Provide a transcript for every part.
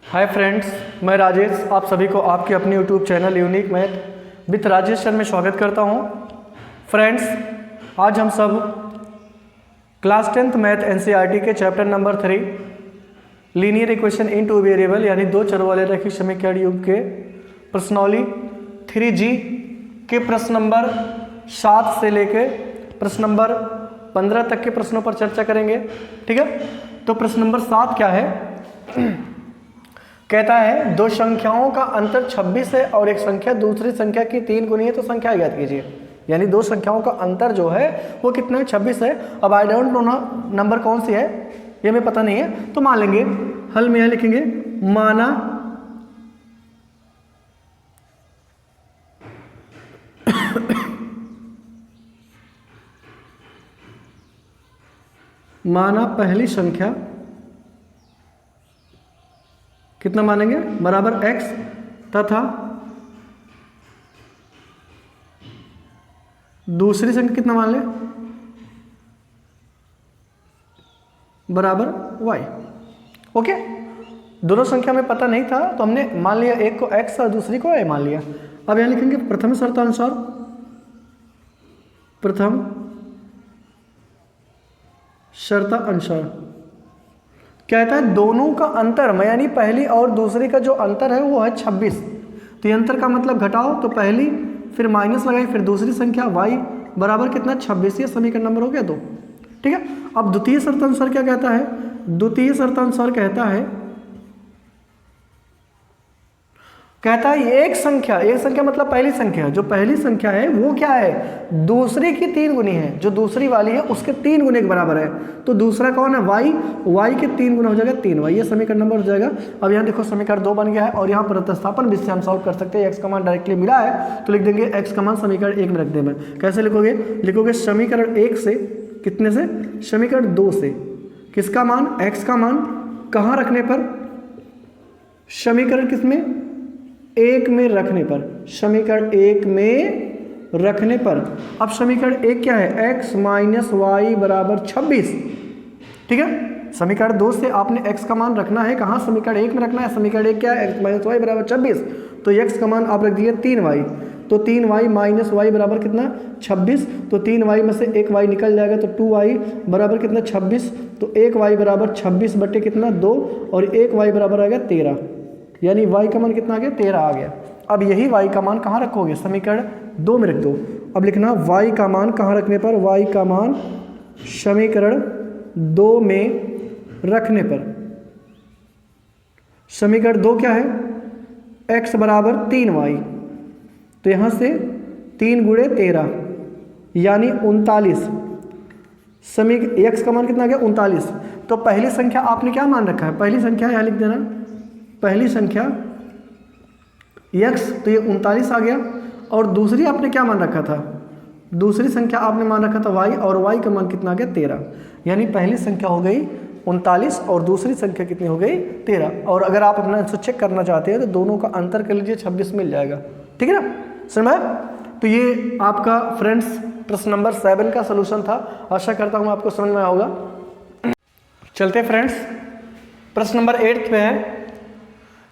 Hi friends, मैं राजेश आप सभी को आपके अपने YouTube channel unique math with Rajesh sir में स्वागत करता हूं। फ्रेंड्स, आज हम सब क्लास 10th मैथ एनसीईआरटी के chapter number 3 linear equation in two variable यानी दो चरों वाले रैखिक समीकरण युग के प्रश्नावली 3G के प्रश्न नंबर 7 से लेके प्रश्न नंबर 15 तक के प्रश्नों पर चर्चा करेंगे। ठीक है, तो प्रश्न नंबर 7 क्या है? कहता है दो संख्याओं का अंतर 26 है और एक संख्या दूसरी संख्या की 3 गुनी है, तो संख्या ज्ञात कीजिए। यानी दो संख्याओं का अंतर जो है वो कितना है? 26 है। अब आई डोंट नो नंबर कौन सी है ये हमें पता नहीं है, तो मान लेंगे हल में यह लिखेंगे माना पहली संख्या कितना मानेंगे? बराबर x तथा दूसरी संख्या कितना मान ले? बराबर y। ओके, दोनों संख्या में पता नहीं था तो हमने मान लिया एक को x और दूसरी को y मान लिया। अब यहां लिखेंगे प्रथम शर्तानुसार, प्रथम शर्तानुसार कहता है दोनों का अंतर में यानी पहली और दूसरी का जो अंतर है वो है 26। तो ये अंतर का मतलब घटाओ, तो पहली फिर माइनस लगाई फिर दूसरी संख्या y बराबर कितना? 26। ये समीकरण नंबर हो गया 2। ठीक है, अब द्वितीय शर्तानुसार क्या कहता है? द्वितीय शर्तानुसार कहता है एक संख्या मतलब पहली संख्या, जो पहली संख्या है वो क्या है? दूसरी की 3 गुनी है। जो दूसरी वाली है उसके 3 गुने के बराबर है। तो दूसरा कौन है? y के 3 गुना हो जाएगा 3y। ये समीकरण नंबर हो जाएगा। अब यहाँ देखो समीकरण 2 बन गया है और यहाँ प्रतिस्थापन विधि से हम सॉल्व कर सकते हैं। x का मान डायरेक्टली मिला है तो लिख देंगे x का मान समीकरण 1 में रख देंगे। कैसे लिखोगे समीकरण 1 से कितने से? समीकरण 2 से किसका मान? x का मान कहाँ रखने पर? समीकरण किसमें? 1 में रखने पर। समीकरण 1 में रखने पर। अब समीकरण 1 क्या है? x माइनस वाई बराबर 26। ठीक है, समीकरण 2 से आपने x का मान रखना है कहाँ? समीकरण 1 में रखना है। समीकरण 1 क्या है? x माइनस वाई बराबर 26। तो x का मान आप रख दिए 3y। तो 3y माइनस वाई बराबर कितना? 26। तो 3y में से 1y निकल जाएगा तो 2y बराबर कितना? 26। तो 1y बराबर 26 बटे कितना? 2 और 1y बराबर आ गया 13। यानी y का मान कितना आ गया? 13 आ गया। अब यही y का मान कहाँ रखोगे? समीकरण 2 में रख दो। अब लिखना y का मान कहाँ रखने पर? y का मान समीकरण 2 में रखने पर। समीकरण 2 क्या है? x बराबर 3y। तो यहाँ से 3 गुणे 13 यानी 39। x का मान कितना आ गया? 39। तो पहली संख्या आपने क्या मान रखा है? पहली संख्या यहाँ लिख देना, पहली संख्या x, तो ये 39 आ गया। और दूसरी आपने क्या मान रखा था? दूसरी संख्या आपने मान रखा था y और y का मान कितना आ गया? 13। यानी पहली संख्या हो गई 39 और दूसरी संख्या कितनी हो गई? 13। और अगर आप अपना आंसर चेक करना चाहते हैं तो दोनों का अंतर कर लीजिए, 26 मिल जाएगा। ठीक है ना, समझ में? तो ये आपका फ्रेंड्स प्रश्न नंबर 7 का सोल्यूशन था। आशा करता हूँ आपको समझ में आया होगा। चलते फ्रेंड्स प्रश्न नंबर 8 पे है।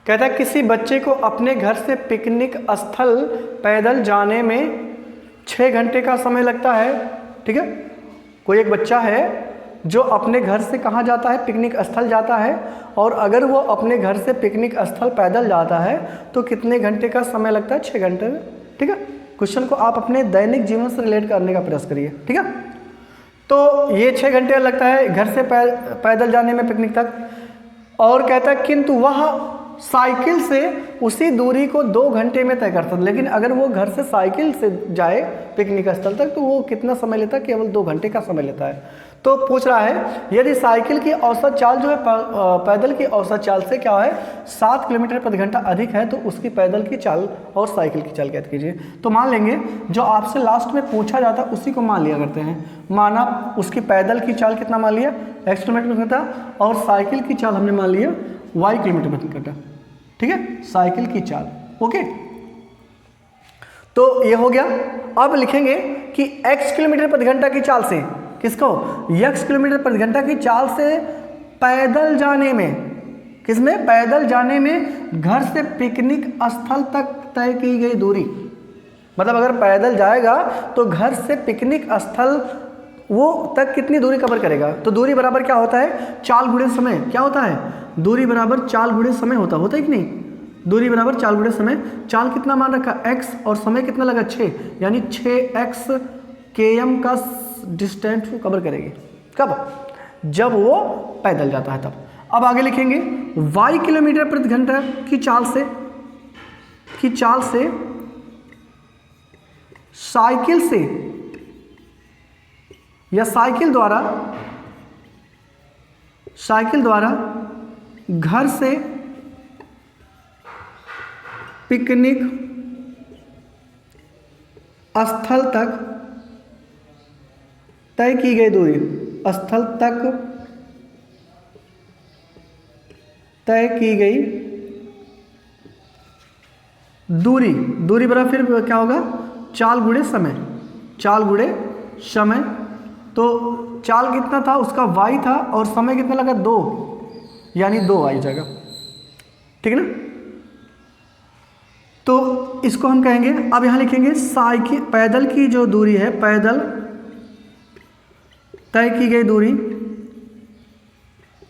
कहता है किसी बच्चे को अपने घर से पिकनिक स्थल पैदल जाने में 6 घंटे का समय लगता है। ठीक है, कोई एक बच्चा है जो अपने घर से कहाँ जाता है? पिकनिक स्थल जाता है। और अगर वो अपने घर से पिकनिक स्थल पैदल जाता है तो कितने घंटे का समय लगता है? 6 घंटे में। ठीक है, क्वेश्चन को आप अपने दैनिक जीवन से रिलेट करने का प्रयास करिए। ठीक है, तो ये 6 घंटे लगता है घर से पैदल जाने में पिकनिक तक। और कहता है किंतु वह साइकिल से उसी दूरी को 2 घंटे में तय करता है। लेकिन अगर वो घर से साइकिल से जाए पिकनिक स्थल तक तो वो कितना समय लेता है? केवल 2 घंटे का समय लेता है। तो पूछ रहा है यदि साइकिल की औसत चाल जो है पैदल की औसत चाल से क्या है? 7 किलोमीटर प्रति घंटा अधिक है, तो उसकी पैदल की चाल और साइकिल की चाल ज्ञात कीजिए। तो मान लेंगे जो आपसे लास्ट में पूछा जाता है उसी को मान लिया करते हैं। माना उसकी पैदल की चाल कितना मान लिया? x किलोमीटर प्रति घंटा और साइकिल की चाल हमने मान लिया y किलोमीटर प्रति घंटा। ठीक है, साइकिल की चाल। ओके, तो ये हो गया। अब लिखेंगे कि x किलोमीटर प्रति घंटा की चाल से किसको? x किलोमीटर प्रति घंटा की चाल से पैदल जाने में किसमें? पैदल जाने में घर से पिकनिक स्थल तक तय की गई दूरी। मतलब अगर पैदल जाएगा तो घर से पिकनिक स्थल वो तक कितनी दूरी कवर करेगा? तो दूरी बराबर क्या होता है? चाल गुणे समय। क्या होता है? दूरी बराबर चाल गुणे समय होता है कि नहीं? दूरी बराबर चाल गुणे समय। चाल कितना मान रखा? x, और समय कितना लगा? 6, यानी 6x km का डिस्टेंस वो कवर करेगी। कब? जब वो पैदल जाता है तब। अब आगे लिखेंगे y किलोमीटर प्रति घंटा की चाल से साइकिल से या साइकिल द्वारा घर से पिकनिक स्थल तक तय की गई दूरी, स्थल तक तय की गई दूरी बराबर फिर क्या होगा? चाल गुणे समय। चाल गुणे समय, तो चाल कितना था उसका? y था, और समय कितना लगा? 2, यानी 2y जाएगा। ठीक है ना? तो इसको हम कहेंगे, अब यहाँ लिखेंगे साइकिल, पैदल की जो दूरी है, पैदल तय की गई दूरी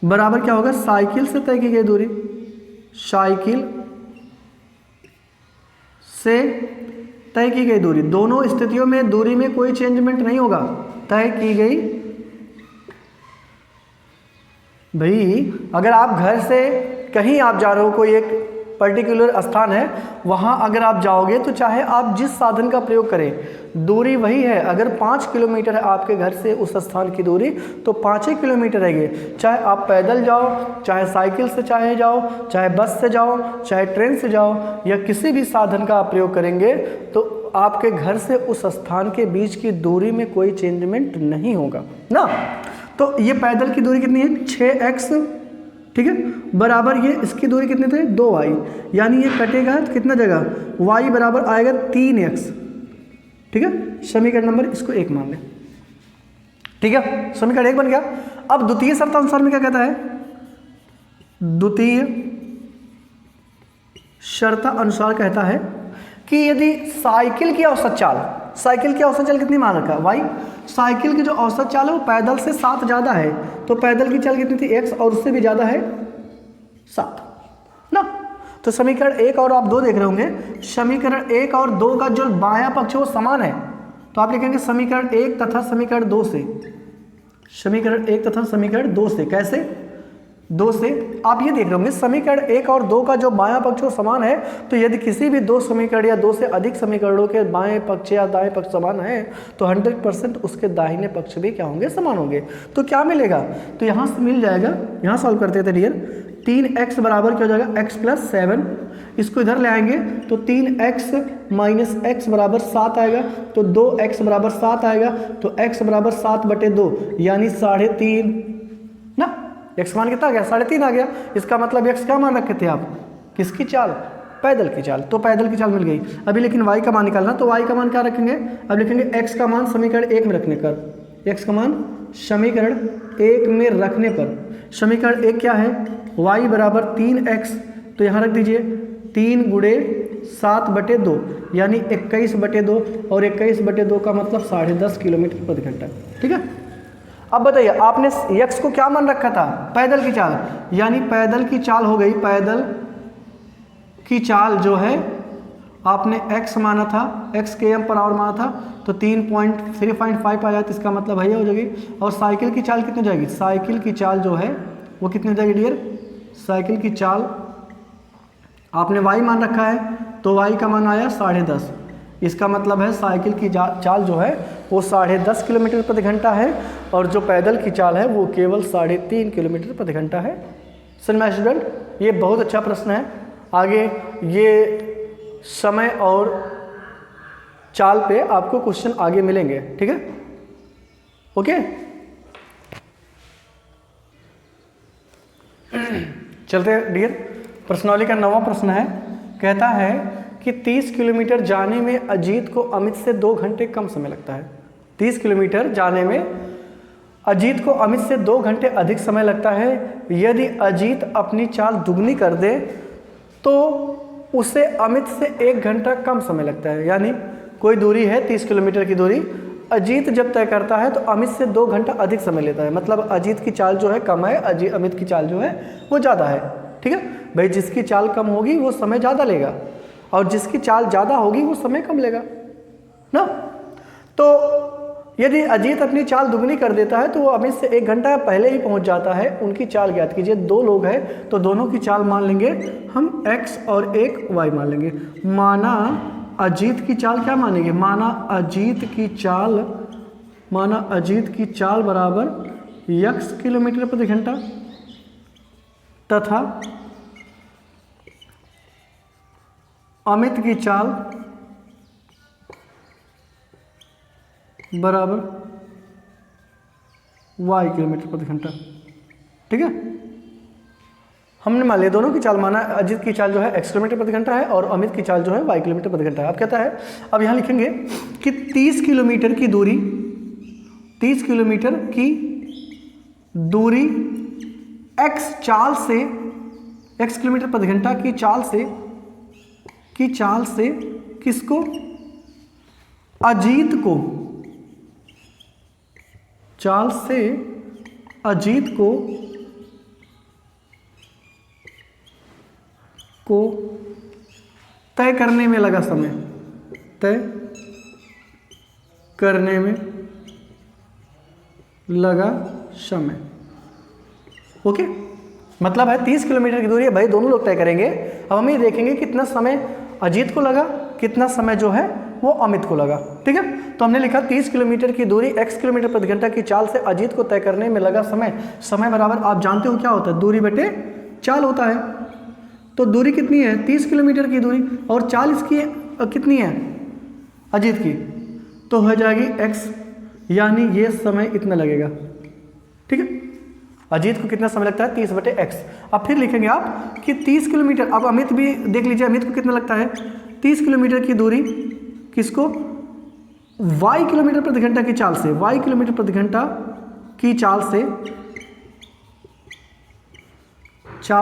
बराबर क्या होगा? साइकिल से तय की गई दूरी। साइकिल से तय की गई दूरी, दोनों स्थितियों में दूरी में कोई चेंजमेंट नहीं होगा। तय की गई भाई, अगर आप घर से कहीं आप जा रहे हो, कोई एक पर्टिकुलर स्थान है, वहाँ अगर आप जाओगे तो चाहे आप जिस साधन का प्रयोग करें, दूरी वही है। अगर 5 किलोमीटर है आपके घर से उस स्थान की दूरी, तो 5 ही किलोमीटर रहेगी। चाहे आप पैदल जाओ, चाहे साइकिल से चाहे जाओ, चाहे बस से जाओ, चाहे ट्रेन से जाओ, या किसी भी साधन का आप प्रयोग करेंगे, तो आपके घर से उस स्थान के बीच की दूरी में कोई चेंजमेंट नहीं होगा ना। तो ये पैदल की दूरी कितनी है? 6x, ठीक है, बराबर ये इसकी दूरी कितनी थे? 2y, यानी ये कटेगा तो कितना जगह? y बराबर आएगा 3x। ठीक है, समीकरण नंबर इसको 1 मान लें। ठीक है, समीकरण 1 बन गया। अब द्वितीय शर्त अनुसार में क्या कहता है? द्वितीय शर्त अनुसार कहता है कि यदि साइकिल की औसत चाल कितनी मान रखा? y। साइकिल की जो औसत चाल है वो पैदल से 7 ज़्यादा है, तो पैदल की चाल कितनी थी? x, और उससे भी ज़्यादा है 7 ना। तो समीकरण 1 और आप 2 देख रहे होंगे, समीकरण 1 और 2 का जो बायां पक्ष है वो समान है, तो आप लिखेंगे समीकरण 1 तथा समीकरण 2 से। समीकरण 1 तथा समीकरण 2 से। कैसे? 2 से आप ये देख रहे होंगे, समीकरण 1 और 2 का जो बायां पक्ष वो समान है, तो यदि किसी भी 2 समीकरण या 2 से अधिक समीकरणों के बाएं पक्ष या दाएं पक्ष समान है, तो 100% उसके दाहिने पक्ष भी क्या होंगे? समान होंगे। तो क्या मिलेगा? तो यहाँ से मिल जाएगा, यहाँ सॉल्व करते थे डियर, 3x बराबर क्या हो जाएगा? x + 7। इसको इधर ले आएंगे तो 3x - x बराबर 7 आएगा, तो 2x बराबर 7 आएगा, तो x बराबर 7/2, यानी 3.5 ना। x मान कितना आ गया? 3.5 आ गया। इसका मतलब x क्या मान रखे थे आप? किसकी चाल? पैदल की चाल। तो पैदल की चाल मिल गई। अभी लेकिन y का मान निकालना, तो y का मान क्या रखेंगे? अब लिखेंगे x का मान समीकरण 1 में रखने पर, x का मान समीकरण 1 में रखने पर, समीकरण 1 क्या है? y बराबर 3x, तो यहाँ रख दीजिए 3 × 7/2, यानी 21/2, और 21/2 का मतलब 10.5 किलोमीटर प्रति घंटा। ठीक है, अब बताइए आपने x को क्या मान रखा था? पैदल की चाल, यानी पैदल की चाल हो गई, पैदल की चाल जो है आपने x माना था, x km/h माना था, तो 3.35 आ जाए, तो इसका मतलब भैया हो जाएगी। और साइकिल की चाल कितनी जाएगी? साइकिल की चाल जो है वो कितनी जाएगी डियर? साइकिल की चाल आपने y मान रखा है, तो y का मान आया 10.5। इसका मतलब है साइकिल की चाल जो है वो 10.5 किलोमीटर प्रति घंटा है, और जो पैदल की चाल है वो केवल 3.5 किलोमीटर प्रति घंटा है। समझ में स्टूडेंट? ये बहुत अच्छा प्रश्न है। आगे ये समय और चाल पे आपको क्वेश्चन आगे मिलेंगे। ठीक है, ओके। चलते हैं डियर, प्रश्नावली का 9वां प्रश्न है। कहता है कि 30 किलोमीटर जाने में अजीत को अमित से 2 घंटे कम समय लगता है। 30 किलोमीटर जाने में अजीत को अमित से 2 घंटे अधिक समय लगता है। यदि अजीत अपनी चाल दुगनी कर दे तो उसे अमित से 1 घंटा कम समय लगता है। यानी कोई दूरी है 30 किलोमीटर की दूरी, अजीत जब तय करता है तो अमित से 2 घंटा अधिक समय लेता है। मतलब अजीत की चाल जो है कम है, अमित की चाल जो है वो ज़्यादा है। ठीक है भाई, जिसकी चाल कम होगी वो समय ज़्यादा लेगा और जिसकी चाल ज़्यादा होगी वो समय कम लेगा ना। तो यदि अजीत अपनी चाल दुगनी कर देता है तो वो अमित से 1 घंटा पहले ही पहुंच जाता है। उनकी चाल ज्ञात कीजिए। 2 लोग हैं तो दोनों की चाल मान लेंगे हम x और एक y मान लेंगे। माना अजीत की चाल क्या मानेंगे, माना अजीत की चाल बराबर x किलोमीटर प्रति घंटा तथा अमित की चाल बराबर y किलोमीटर प्रति घंटा। ठीक है, हमने मान लिया दोनों की चाल माना, अजीत की चाल जो है x किलोमीटर प्रति घंटा है और अमित की चाल जो है y किलोमीटर प्रति घंटा है। अब कहता है, अब यहाँ लिखेंगे कि 30 किलोमीटर की दूरी x किलोमीटर प्रति घंटा की चाल से किसको, अजीत को, चाल से अजीत को तय करने में लगा समय, तय करने में लगा समय। ओके, मतलब है 30 किलोमीटर की दूरी है भाई, दोनों लोग तय करेंगे। अब हम ये देखेंगे कितना समय अजीत को लगा, कितना समय जो है वो अमित को लगा। ठीक है, तो हमने लिखा 30 किलोमीटर की दूरी x किलोमीटर प्रति घंटा की चाल से अजीत को तय करने में लगा समय बराबर, आप जानते हो क्या होता है, दूरी बटे चाल होता है। तो दूरी कितनी है, 30 किलोमीटर की दूरी, और चाल इसकी कितनी है अजीत की, तो हो जाएगी x, यानी ये समय इतना लगेगा। ठीक है, अजीत को कितना समय लगता है, 30 बटे x। अब फिर लिखेंगे आप कि 30 किलोमीटर, अब अमित भी देख लीजिए, अमित को कितना लगता है, 30 किलोमीटर की दूरी किसको, y किलोमीटर प्रति घंटा की चाल से, y किलोमीटर प्रति घंटा की चाल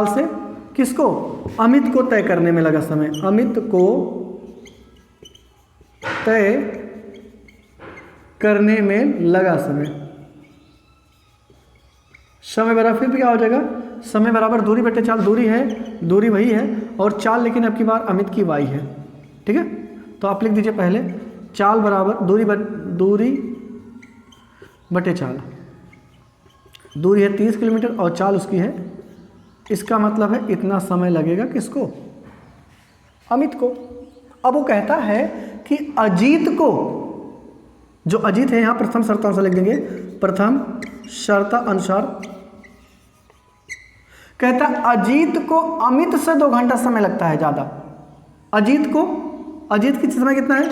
से किसको, अमित को तय करने में लगा समय, अमित को तय करने में लगा समय बराबर फिर भी क्या हो जाएगा, समय बराबर दूरी बटे चाल, दूरी है, दूरी वही है और चाल लेकिन अब की बार अमित की y है। ठीक है, तो आप लिख दीजिए पहले चाल बराबर दूरी बटे चाल, दूरी है 30 किलोमीटर और चाल उसकी है, इसका मतलब है इतना समय लगेगा किसको, अमित को। अब वो कहता है कि अजीत को, जो अजीत है यहाँ प्रथम शर्तानुसार लिख देंगे, प्रथम शर्तानुसार कहता अजीत को अमित से 2 घंटा समय लगता है ज़्यादा। अजीत की समय कितना है,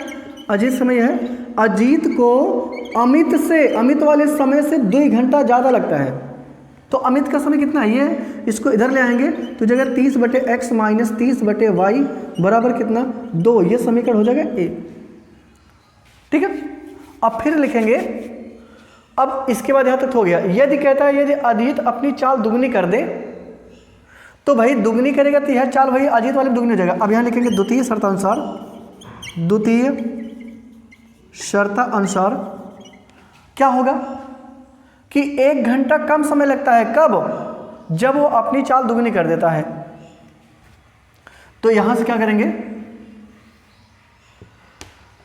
अजीत समय है, अजीत को अमित वाले समय से 2 घंटा ज़्यादा लगता है। तो अमित का समय कितना है, ये इसको इधर ले आएंगे तो जगह 30 बटे x माइनस 30 बटे y बराबर कितना 2, ये समीकरण हो जाएगा a। ठीक है, अब फिर लिखेंगे, अब इसके बाद यहाँ तक हो गया। यदि कहता है यदि अजीत अपनी चाल दुगनी कर दे, तो भाई दुगनी करेगा तो यह चाल भाई अजीत वाले दुगनी हो जाएगा। अब यहाँ लिखेंगे द्वितीय शर्तानुसार क्या होगा कि 1 घंटा कम समय लगता है, कब, जब वो अपनी चाल दुगनी कर देता है। तो यहां से क्या करेंगे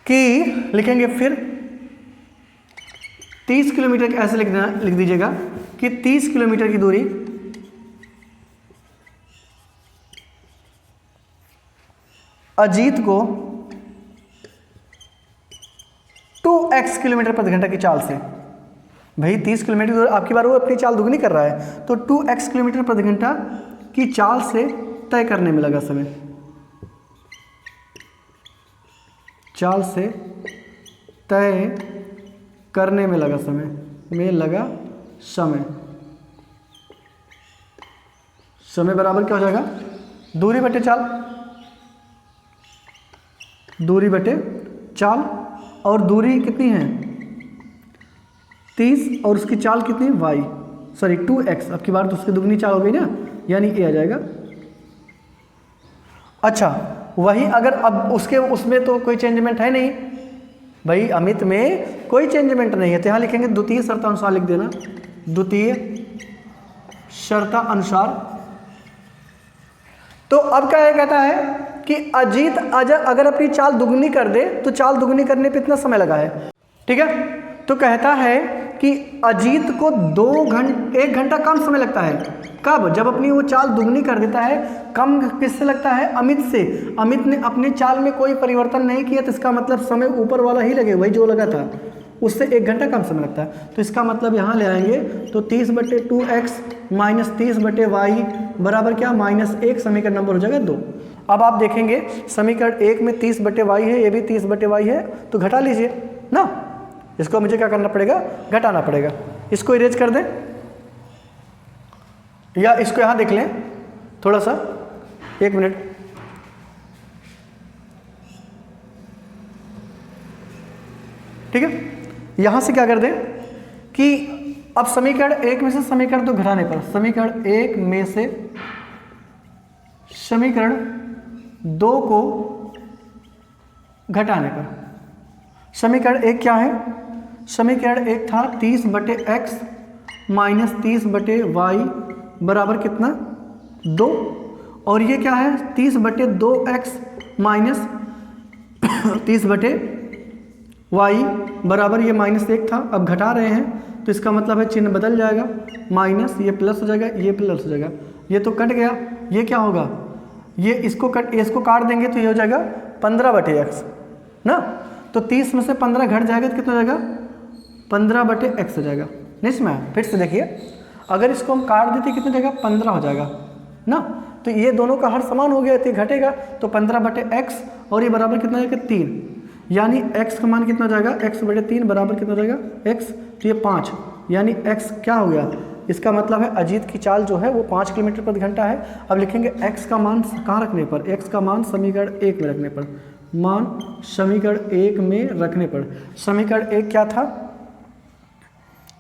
कि लिखेंगे फिर 30 किलोमीटर ऐसे लिख दीजिएगा कि 30 किलोमीटर की दूरी अजीत को 2x किलोमीटर प्रति घंटा की चाल से, भाई 30 किलोमीटर दूर आपकी बार वो अपनी चाल दुगनी कर रहा है, तो 2x किलोमीटर प्रति घंटा की चाल से तय करने में लगा समय, चाल से तय करने में लगा समय बराबर क्या हो जाएगा, दूरी बटे चाल, और दूरी कितनी है 30 और उसकी चाल कितनी y, सॉरी 2x, अब की बार तो उसकी दुगनी चाल हो गई ना, यानी a आ जाएगा। अच्छा वही अगर अब उसके उसमें तो कोई चेंजमेंट है नहीं भाई, अमित में कोई चेंजमेंट नहीं है, तो यहाँ लिखेंगे द्वितीय शर्तानुसार लिख देना, द्वितीय शर्तानुसार। तो अब क्या कहता है कि अजीत अगर अपनी चाल दुगनी कर दे तो चाल दुगनी करने पे इतना समय लगा है, ठीक है। तो कहता है कि अजीत को 1 घंटा कम समय लगता है, कब? जब अपनी वो चाल दुगनी कर देता है। कम किससे लगता है? अमित से। अमित ने अपनी चाल में कोई परिवर्तन नहीं किया, तो इसका मतलब समय ऊपर वाला ही लगे, वही जो लगा था उससे 1 घंटा कम समय लगता है। तो इसका मतलब यहाँ ले आएंगे तो 30/2x माइनस 30/y बराबर क्या? -1। समीकरण नंबर हो जाएगा 2। अब आप देखेंगे समीकरण 1 में 30/y है, ये भी 30/y है, तो घटा लीजिए ना। इसको मुझे क्या करना पड़ेगा? घटाना पड़ेगा। इसको इरेज कर दें या इसको यहाँ देख लें थोड़ा सा, 1 मिनट। ठीक है, यहां से क्या कर दें कि अब समीकरण 1 में से समीकरण 2 घटाने पर, समीकरण 1 में से समीकरण 2 को घटाने पर, समीकरण 1 क्या है? समीकरण 1 था 30/x माइनस 30/y बराबर कितना? 2। और ये क्या है? 30/2x माइनस 30/y बराबर ये -1 था। अब घटा रहे हैं तो इसका मतलब है चिन्ह बदल जाएगा, माइनस ये प्लस हो जाएगा, ये प्लस हो जाएगा, ये तो कट गया। ये क्या होगा? ये इसको काट देंगे तो ये हो जाएगा 15/x ना। तो 30 में से 15 घट जाएगा तो कितना हो जाएगा? 15/x हो जाएगा। नेक्स्ट में फिर से देखिए, अगर इसको हम काट देते कितना जाएगा? 15 हो जाएगा ना। तो ये दोनों का हर समान हो गया तो घटेगा, तो 15/x और ये बराबर कितना हो जाएगा? 3। यानी x का मान कितना हो जाएगा? x/3 बराबर कितना हो जाएगा? x, तो ये 5, यानी x क्या हो गया? इसका मतलब है अजीत की चाल जो है वो 5 किलोमीटर प्रति घंटा है। अब लिखेंगे x का मान कहाँ रखने पर? x का मान समीकरण 1 में रखने पर, मान समीकरण 1 में रखने पर। समीकरण 1 क्या था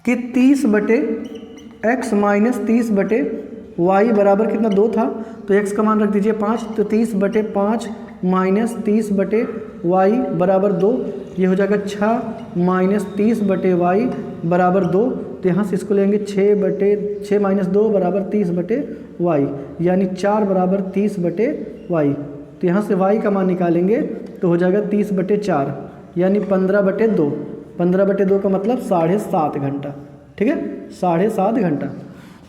कि 30/x माइनस 30/y बराबर कितना? 2 था। तो x का मान रख दीजिए 5, तो 30/5 माइनस 30/y बराबर 2, ये हो जाएगा 6 माइनस 30/y बराबर 2। तो यहाँ से इसको लेंगे 6 माइनस 2 बराबर 30/y, यानी 4 बराबर 30/y। तो यहाँ से y का मान निकालेंगे तो हो जाएगा 30/4, यानी 15/2। 15/2 का मतलब 7.5 घंटा। ठीक है, 7.5 घंटा।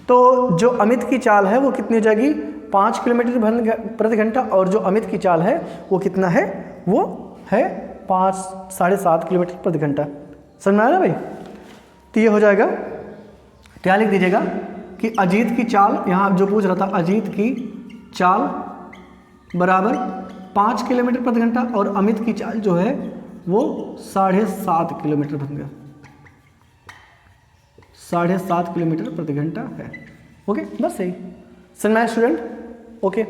तो जो अमित की चाल है वो कितनी हो जाएगी? 5 किलोमीटर प्रति घंटा, और जो अमित की चाल है वो कितना है? वो है 7.5 किलोमीटर प्रति घंटा। समझ में आया ना भाई? तो ये हो जाएगा, क्या लिख दीजिएगा कि अजीत की चाल, यहाँ जो पूछ रहा था, अजीत की चाल बराबर 5 किलोमीटर प्रति घंटा और अमित की चाल जो है वो 7.5 किलोमीटर प्रति घंटा, 7.5 किलोमीटर प्रति घंटा है। ओके, बस सही। समझ में आया स्टूडेंट? ओके।